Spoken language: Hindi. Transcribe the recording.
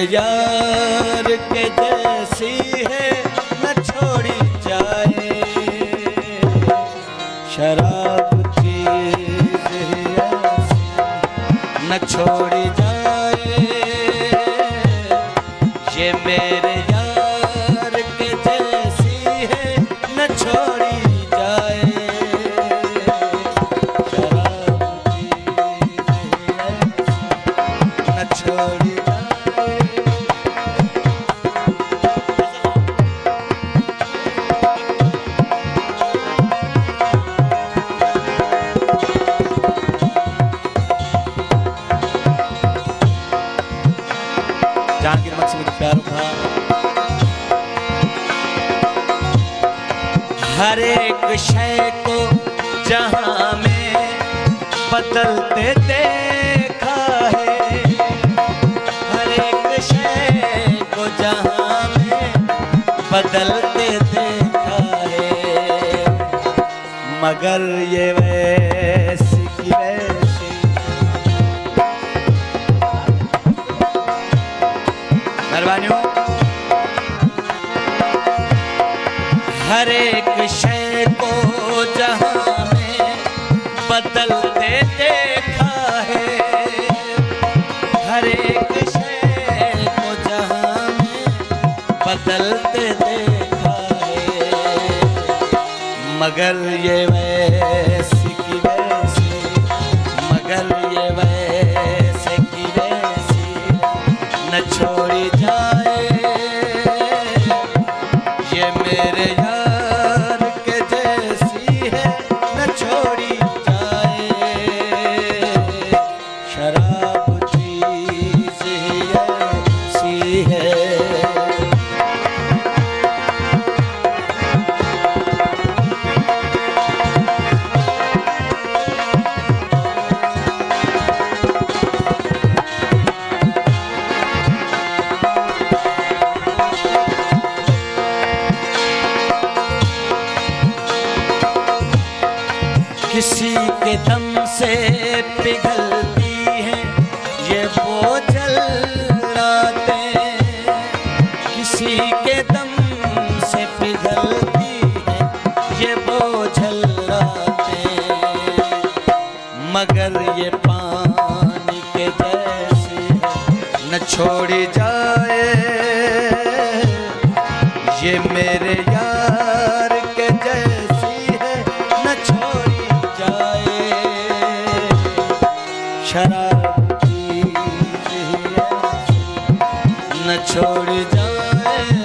यार के जैसी है न छोड़ी जाए। शराब चीज़ ऐसी न छोड़ी जाए, ये मेरे यार के जैसी है न छोड़ी जाए। शराब चीज़ ऐसी न छोड़ी जाए। जहांगीर मकसूद प्यारों का हर एक शय को जहां में बदलते देखा है। हर एक शय को जहां में बदलते देखा है, मगर ये वैसी की वैसी हर एक शय को जहां में बदलते देखा है। हर एक शय को जहां में बदलते देखा है, मगर ये वैसी की वैसी, मगर ये वैसी की वैसी न छोड़ी जाए। ये मेरे यार के जैसी है न छोड़ी जाए। शराब चीज़ ऐसी है। किसी के दम से पिघलती है ये बोझल रातें। किसी के दम से पिघलती है ये बोझल रातें, मगर ये पानी के जैसी है न छोड़ी जाए। ये मेरे यार के जैसी है न छोड़ी जाए। शराब चीज़ ऐसी न छोड़ी जाए।